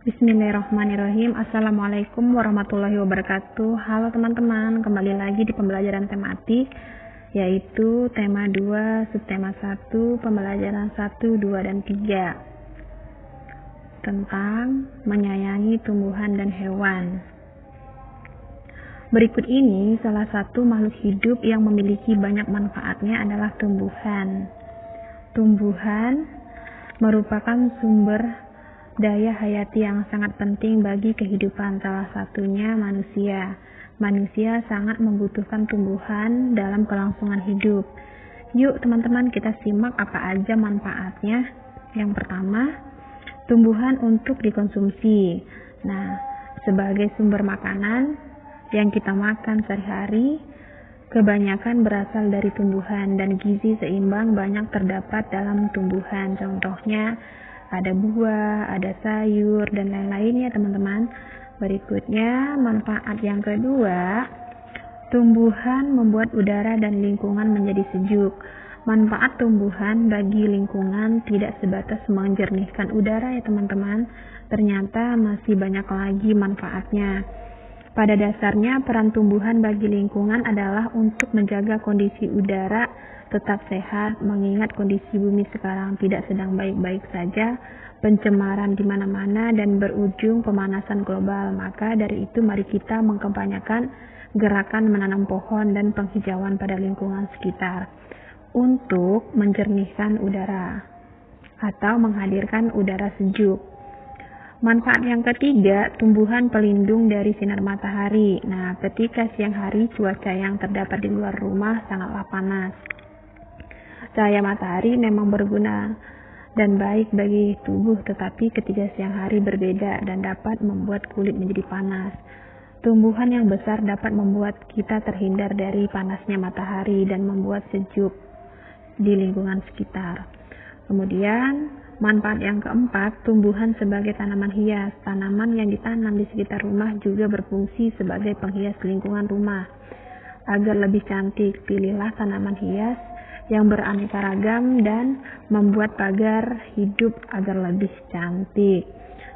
Bismillahirrahmanirrahim. Assalamualaikum warahmatullahi wabarakatuh. Halo teman-teman, kembali lagi di pembelajaran tematik, yaitu tema 2, subtema 1, pembelajaran 1, 2, dan 3 tentang menyayangi tumbuhan dan hewan. Berikut ini salah satu makhluk hidup yang memiliki banyak manfaatnya adalah tumbuhan. Tumbuhan merupakan sumber daya hayati yang sangat penting bagi kehidupan, salah satunya manusia. Manusia sangat membutuhkan tumbuhan dalam kelangsungan hidup. Yuk teman-teman, kita simak apa aja manfaatnya. Yang pertama, tumbuhan untuk dikonsumsi. Nah, sebagai sumber makanan yang kita makan sehari-hari, kebanyakan berasal dari tumbuhan dan gizi seimbang banyak terdapat dalam tumbuhan. Contohnya, ada buah, ada sayur, dan lain-lainnya teman-teman. Berikutnya, manfaat yang kedua, tumbuhan membuat udara dan lingkungan menjadi sejuk. Manfaat tumbuhan bagi lingkungan tidak sebatas menjernihkan udara ya teman-teman, ternyata masih banyak lagi manfaatnya. Pada dasarnya, peran tumbuhan bagi lingkungan adalah untuk menjaga kondisi udara tetap sehat, mengingat kondisi bumi sekarang tidak sedang baik-baik saja, pencemaran di mana-mana dan berujung pemanasan global. Maka dari itu mari kita mengkampanyekan gerakan menanam pohon dan penghijauan pada lingkungan sekitar untuk menjernihkan udara atau menghadirkan udara sejuk. Manfaat yang ketiga, tumbuhan pelindung dari sinar matahari. Nah, ketika siang hari cuaca yang terdapat di luar rumah sangatlah panas. Cahaya matahari memang berguna dan baik bagi tubuh, tetapi ketika siang hari berbeda dan dapat membuat kulit menjadi panas. Tumbuhan yang besar dapat membuat kita terhindar dari panasnya matahari dan membuat sejuk di lingkungan sekitar. Kemudian, manfaat yang keempat, tumbuhan sebagai tanaman hias. Tanaman yang ditanam di sekitar rumah juga berfungsi sebagai penghias lingkungan rumah. Agar lebih cantik, pilihlah tanaman hias yang beraneka ragam dan membuat pagar hidup agar lebih cantik.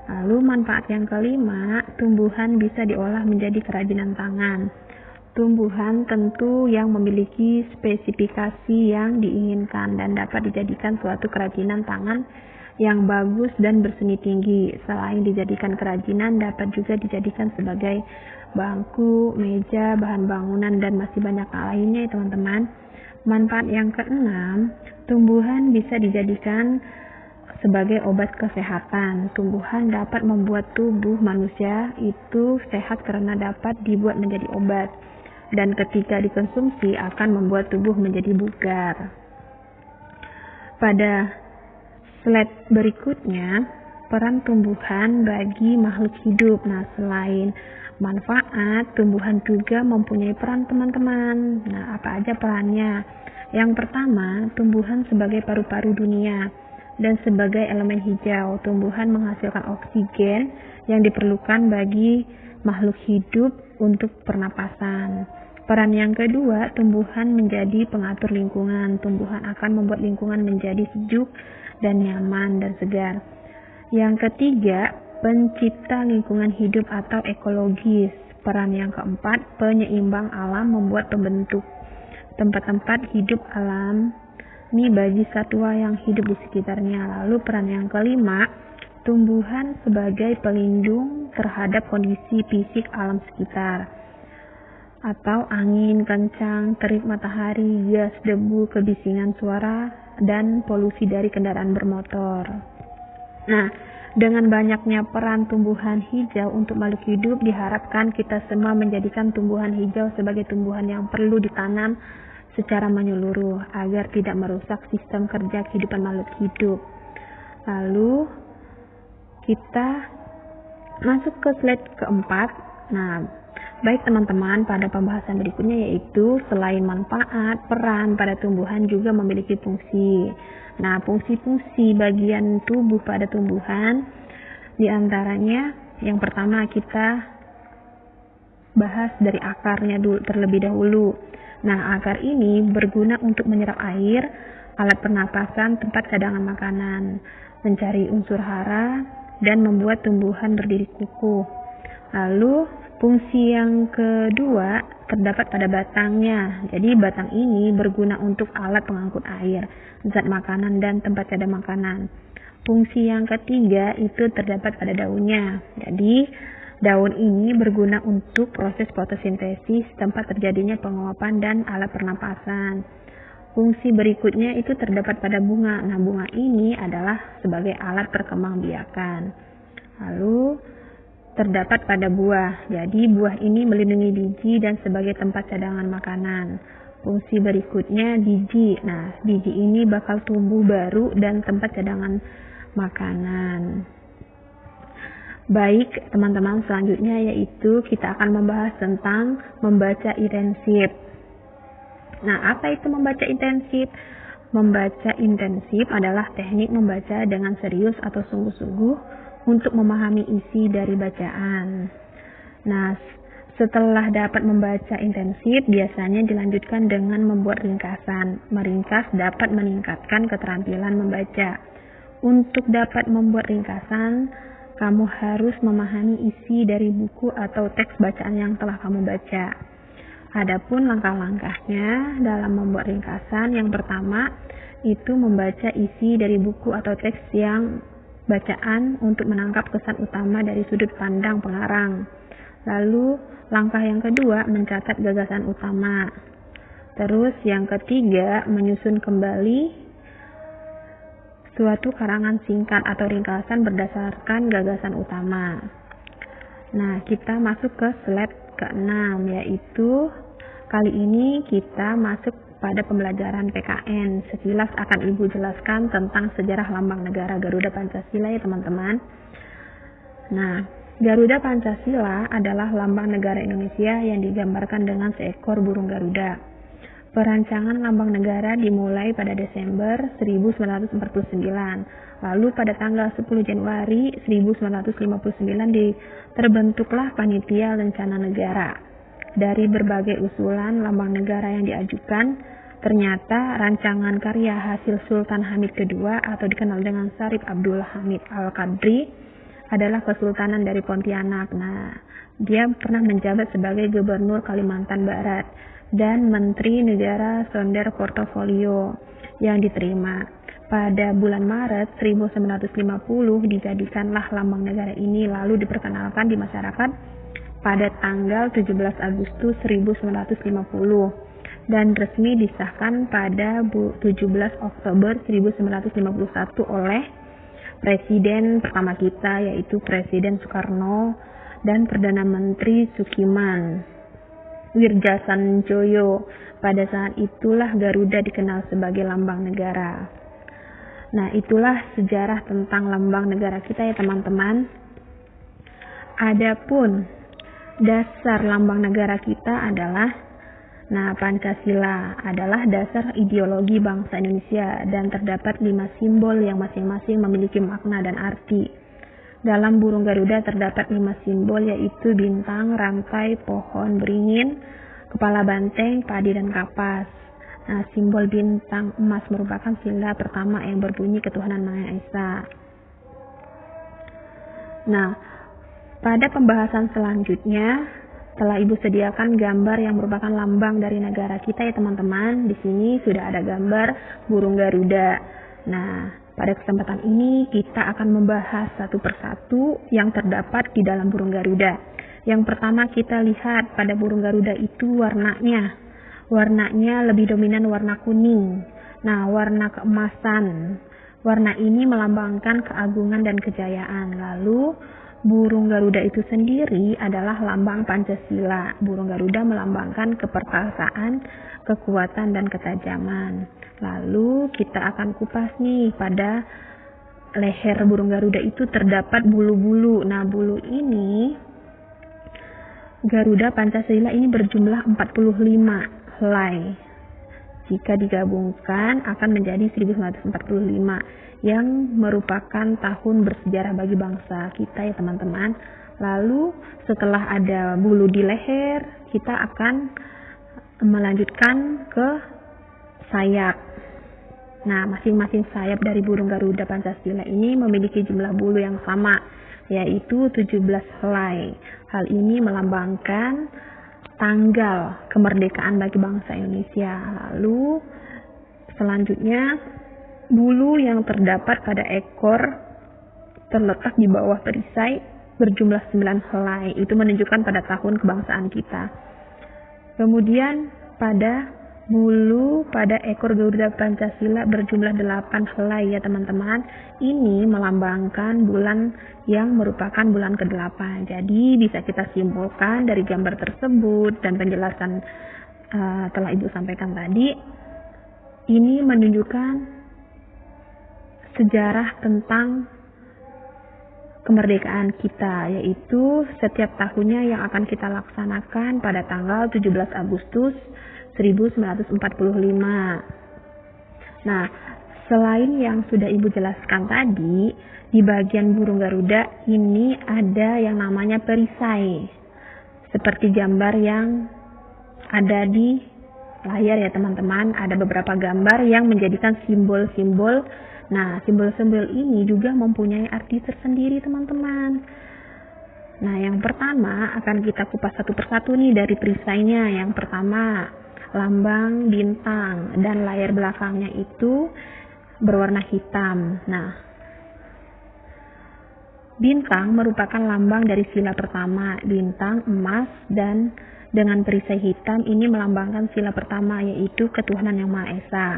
Lalu manfaat yang kelima, tumbuhan bisa diolah menjadi kerajinan tangan. Tumbuhan tentu yang memiliki spesifikasi yang diinginkan dan dapat dijadikan suatu kerajinan tangan yang bagus dan berseni tinggi. Selain dijadikan kerajinan, dapat juga dijadikan sebagai bangku, meja, bahan bangunan, dan masih banyak lainnya ya teman-teman. Manfaat yang keenam, tumbuhan bisa dijadikan sebagai obat kesehatan. Tumbuhan dapat membuat tubuh manusia itu sehat karena dapat dibuat menjadi obat. Dan ketika dikonsumsi akan membuat tubuh menjadi bugar. Pada slide berikutnya, peran tumbuhan bagi makhluk hidup. Nah, selain manfaat, tumbuhan juga mempunyai peran teman-teman. Nah, apa aja perannya? Yang pertama, tumbuhan sebagai paru-paru dunia dan sebagai elemen hijau. Tumbuhan menghasilkan oksigen yang diperlukan bagi makhluk hidup untuk pernapasan. Peran yang kedua, tumbuhan menjadi pengatur lingkungan. Tumbuhan akan membuat lingkungan menjadi sejuk dan nyaman dan segar. Yang ketiga, pencipta lingkungan hidup atau ekologis. Peran yang keempat, penyeimbang alam, membuat pembentuk tempat-tempat hidup alam ini bagi satwa yang hidup di sekitarnya. Lalu peran yang kelima, tumbuhan sebagai pelindung terhadap kondisi fisik alam sekitar atau angin kencang, terik matahari, gas, debu, kebisingan suara, dan polusi dari kendaraan bermotor. Nah, dengan banyaknya peran tumbuhan hijau untuk makhluk hidup, diharapkan kita semua menjadikan tumbuhan hijau sebagai tumbuhan yang perlu ditanam secara menyeluruh agar tidak merusak sistem kerja kehidupan makhluk hidup. Lalu, kita masuk ke slide keempat. Nah, baik teman-teman, pada pembahasan berikutnya yaitu selain manfaat, peran pada tumbuhan juga memiliki fungsi. Nah, fungsi-fungsi bagian tubuh pada tumbuhan diantaranya yang pertama kita bahas dari akarnya terlebih dahulu. Nah, akar ini berguna untuk menyerap air, alat pernapasan, tempat cadangan makanan, mencari unsur hara, dan membuat tumbuhan berdiri kukuh. Lalu fungsi yang kedua terdapat pada batangnya. Jadi batang ini berguna untuk alat pengangkut air, zat makanan dan tempat cadangan makanan. Fungsi yang ketiga itu terdapat pada daunnya. Jadi daun ini berguna untuk proses fotosintesis, tempat terjadinya penguapan dan alat pernapasan. Fungsi berikutnya itu terdapat pada bunga. Nah, bunga ini adalah sebagai alat perkembangbiakan. Lalu terdapat pada buah. Jadi buah ini melindungi biji dan sebagai tempat cadangan makanan. Fungsi berikutnya biji. Nah, biji ini bakal tumbuh baru dan tempat cadangan makanan. Baik, teman-teman, selanjutnya yaitu kita akan membahas tentang membaca intensif. Nah, apa itu membaca intensif? Membaca intensif adalah teknik membaca dengan serius atau sungguh-sungguh untuk memahami isi dari bacaan. Nah, setelah dapat membaca intensif, biasanya dilanjutkan dengan membuat ringkasan. Meringkas dapat meningkatkan keterampilan membaca. Untuk dapat membuat ringkasan, kamu harus memahami isi dari buku atau teks bacaan yang telah kamu baca. Adapun langkah-langkahnya dalam membuat ringkasan, yang pertama itu membaca isi dari buku atau teks yang bacaan untuk menangkap kesan utama dari sudut pandang pengarang. Lalu langkah yang kedua mencatat gagasan utama. Terus yang ketiga menyusun kembali suatu karangan singkat atau ringkasan berdasarkan gagasan utama. Nah, kita masuk ke slide ke-6, yaitu kali ini kita masuk pada pembelajaran PKN. Sekilas akan Ibu jelaskan tentang sejarah lambang negara Garuda Pancasila ya teman-teman. Nah, Garuda Pancasila adalah lambang negara Indonesia yang digambarkan dengan seekor burung Garuda. Perancangan lambang negara dimulai pada Desember 1949. Lalu pada tanggal 10 Januari 1959 terbentuklah Panitia Rencana Negara. Dari berbagai usulan lambang negara yang diajukan, ternyata rancangan karya hasil Sultan Hamid II atau dikenal dengan Syarif Abdul Hamid Al-Qadri adalah Kesultanan dari Pontianak. Nah, dia pernah menjabat sebagai Gubernur Kalimantan Barat dan Menteri Negara Sonder Portofolio yang diterima. Pada bulan Maret 1950 dijadikanlah lambang negara ini lalu diperkenalkan di masyarakat pada tanggal 17 Agustus 1950 dan resmi disahkan pada 17 Oktober 1951 oleh Presiden pertama kita yaitu Presiden Soekarno dan Perdana Menteri Sukiman Wirjasanjoyo. Pada saat itulah Garuda dikenal sebagai lambang negara. Nah, itulah sejarah tentang lambang negara kita ya teman-teman. Adapun dasar lambang negara kita adalah Pancasila adalah dasar ideologi bangsa Indonesia dan terdapat 5 simbol yang masing-masing memiliki makna dan arti. Dalam burung Garuda terdapat 5 simbol yaitu bintang, rantai, pohon beringin, kepala banteng, padi, dan kapas. Nah, simbol bintang emas merupakan sila pertama yang berbunyi ketuhanan Maha Esa. Nah, pada pembahasan selanjutnya telah Ibu sediakan gambar yang merupakan lambang dari negara kita ya teman-teman. Di sini sudah ada gambar burung Garuda. Nah, pada kesempatan ini kita akan membahas satu persatu yang terdapat di dalam burung Garuda. Yang pertama kita lihat pada burung Garuda itu warnanya. Warnanya lebih dominan warna kuning. Nah, warna keemasan. Warna ini melambangkan keagungan dan kejayaan. Lalu burung Garuda itu sendiri adalah lambang Pancasila. Burung Garuda melambangkan keperkasaan, kekuatan, dan ketajaman. Lalu kita akan kupas nih pada leher burung Garuda itu terdapat bulu-bulu. Nah, bulu ini Garuda Pancasila ini berjumlah 45 helai. Jika digabungkan akan menjadi 1945 yang merupakan tahun bersejarah bagi bangsa kita ya teman-teman. Lalu setelah ada bulu di leher, kita akan melanjutkan ke sayap. Nah, masing-masing sayap dari burung Garuda Pancasila ini memiliki jumlah bulu yang sama, yaitu 17 helai. Hal ini melambangkan tanggal kemerdekaan bagi bangsa Indonesia. Lalu selanjutnya, bulu yang terdapat pada ekor terletak di bawah perisai berjumlah 9 helai. Itu menunjukkan pada tahun kebangsaan kita. Kemudian pada bulu pada ekor Garuda Pancasila berjumlah 8 helai ya teman-teman. Ini melambangkan bulan yang merupakan bulan ke-8. Jadi bisa kita simpulkan dari gambar tersebut dan penjelasan telah Ibu sampaikan tadi, ini menunjukkan sejarah tentang kemerdekaan kita, yaitu setiap tahunnya yang akan kita laksanakan pada tanggal 17 Agustus 1945. Nah, selain yang sudah Ibu jelaskan tadi, di bagian burung Garuda ini ada yang namanya perisai. Seperti gambar yang ada di layar ya teman-teman, ada beberapa gambar yang menjadikan simbol-simbol. Nah, simbol-simbol ini juga mempunyai arti tersendiri teman-teman. Nah, yang pertama akan kita kupas satu persatu nih dari perisainya. Yang pertama, lambang bintang dan layar belakangnya itu berwarna hitam. Nah, bintang merupakan lambang dari sila pertama, bintang, emas, dan dengan perisai hitam ini melambangkan sila pertama, yaitu ketuhanan yang Maha Esa.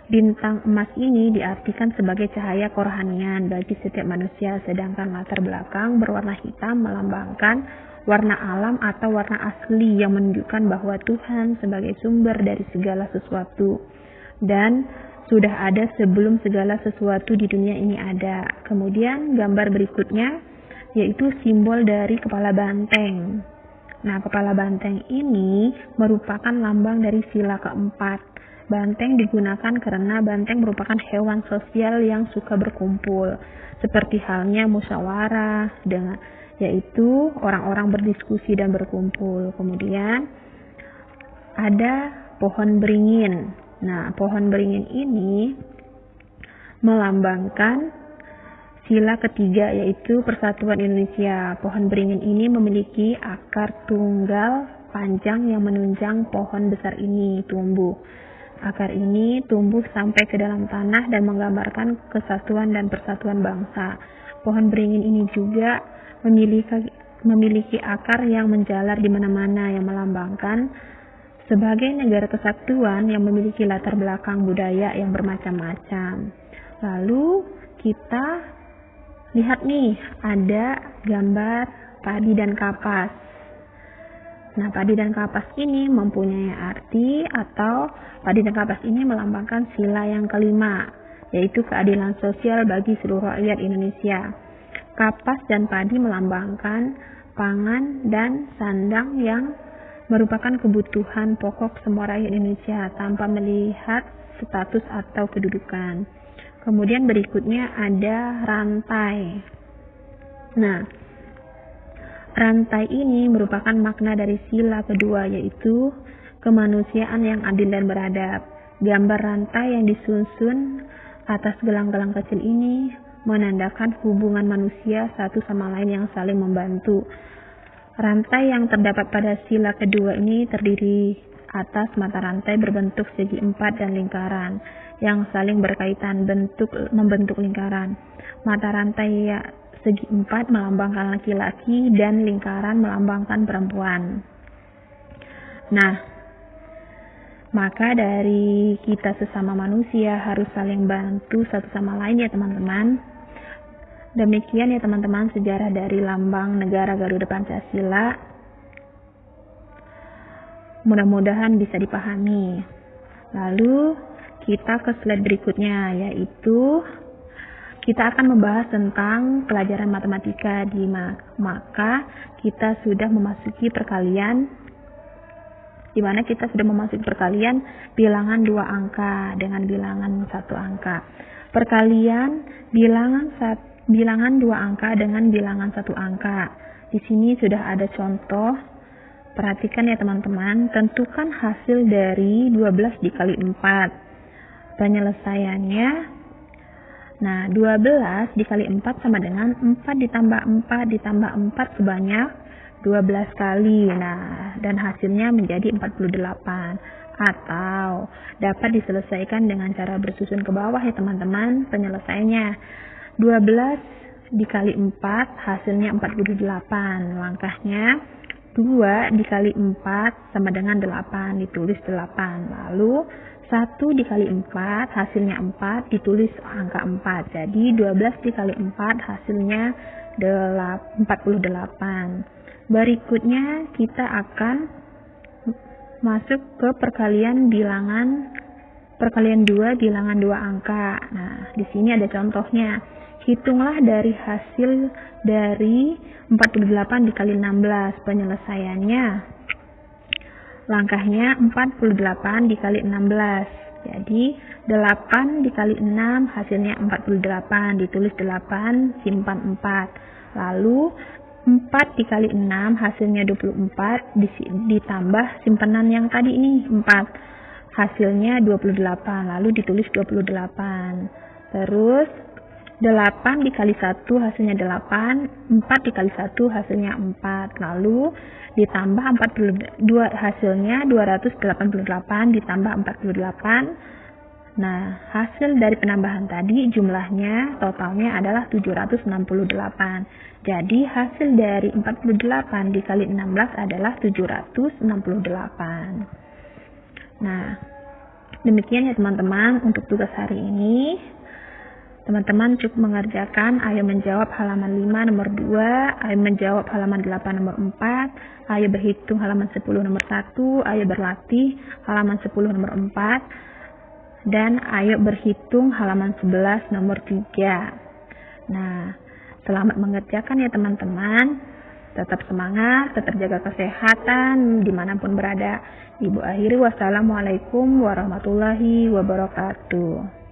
Bintang emas ini diartikan sebagai cahaya kerohanian bagi setiap manusia, sedangkan latar belakang berwarna hitam melambangkan warna alam atau warna asli yang menunjukkan bahwa Tuhan sebagai sumber dari segala sesuatu dan sudah ada sebelum segala sesuatu di dunia ini ada. Kemudian gambar berikutnya yaitu simbol dari kepala banteng. Nah, kepala banteng ini merupakan lambang dari sila keempat. Banteng digunakan karena banteng merupakan hewan sosial yang suka berkumpul, seperti halnya musyawarah, yaitu orang-orang berdiskusi dan berkumpul. Kemudian ada pohon beringin. Nah, pohon beringin ini melambangkan sila ketiga, yaitu Persatuan Indonesia. Pohon beringin ini memiliki akar tunggal panjang yang menunjang pohon besar ini tumbuh. Akar ini tumbuh sampai ke dalam tanah dan menggambarkan kesatuan dan persatuan bangsa. Pohon beringin ini juga memiliki akar yang menjalar di mana-mana yang melambangkan sebagai negara kesatuan yang memiliki latar belakang budaya yang bermacam-macam. Lalu kita lihat nih, ada gambar padi dan kapas. Nah, padi dan kapas ini mempunyai arti atau padi dan kapas ini melambangkan sila yang kelima, yaitu keadilan sosial bagi seluruh rakyat Indonesia. Kapas dan padi melambangkan pangan dan sandang yang merupakan kebutuhan pokok semua rakyat Indonesia tanpa melihat status atau kedudukan. Kemudian berikutnya ada rantai. Nah, rantai ini merupakan makna dari sila kedua, yaitu kemanusiaan yang adil dan beradab. Gambar rantai yang disusun atas gelang-gelang kecil ini menandakan hubungan manusia satu sama lain yang saling membantu. Rantai yang terdapat pada sila kedua ini terdiri atas mata rantai berbentuk segi empat dan lingkaran yang saling berkaitan membentuk lingkaran. Mata rantai segi empat melambangkan laki-laki dan lingkaran melambangkan perempuan. Nah, maka dari kita sesama manusia harus saling bantu satu sama lain ya teman-teman. Demikian ya teman-teman sejarah dari lambang negara Garuda Pancasila. Mudah-mudahan bisa dipahami. Lalu kita ke slide berikutnya, yaitu kita akan membahas tentang pelajaran matematika maka kita sudah memasuki perkalian, di mana kita sudah memasuki perkalian bilangan 2 angka dengan bilangan 1 angka. Perkalian bilangan 2 angka dengan bilangan 1 angka. Di sini sudah ada contoh. Perhatikan ya teman-teman, tentukan hasil dari 12 dikali 4. Penyelesaiannya, nah 12 dikali 4 sama dengan 4 ditambah 4 ditambah 4 sebanyak 12 kali. Nah, dan hasilnya menjadi 48. Atau dapat diselesaikan dengan cara bersusun ke bawah ya teman-teman penyelesaiannya. 12 dikali 4 hasilnya 48. Langkahnya 2 dikali 4 sama dengan 8, ditulis 8. Lalu 1 dikali 4 hasilnya 4, ditulis angka 4. Jadi 12 dikali 4 hasilnya 48. Berikutnya kita akan masuk ke perkalian 2 bilangan 2 angka. Nah, di sini ada contohnya. Hitunglah dari hasil dari 48 dikali 16. Penyelesaiannya, langkahnya 48 dikali 16. Jadi 8 dikali 6 hasilnya 48, ditulis 8, simpan 4. Lalu 4 dikali 6 hasilnya 24, ditambah simpanan yang tadi ini 4, hasilnya 28, lalu ditulis 28. Terus 8 dikali 1 hasilnya 8, 4 dikali 1 hasilnya 4, lalu ditambah 42, hasilnya 288 ditambah 48. Nah, hasil dari penambahan tadi jumlahnya totalnya adalah 768. Jadi hasil dari 48 dikali 16 adalah 768. Nah, demikian ya teman-teman untuk tugas hari ini. Teman-teman cukup mengerjakan ayo menjawab halaman 5 nomor 2, ayo menjawab halaman 8 nomor 4, ayo berhitung halaman 10 nomor 1, ayo berlatih halaman 10 nomor 4, dan ayo berhitung halaman 11 nomor 3. Nah, selamat mengerjakan ya teman-teman. Tetap semangat, tetap jaga kesehatan dimanapun berada. Ibu akhiri wassalamualaikum warahmatullahi wabarakatuh.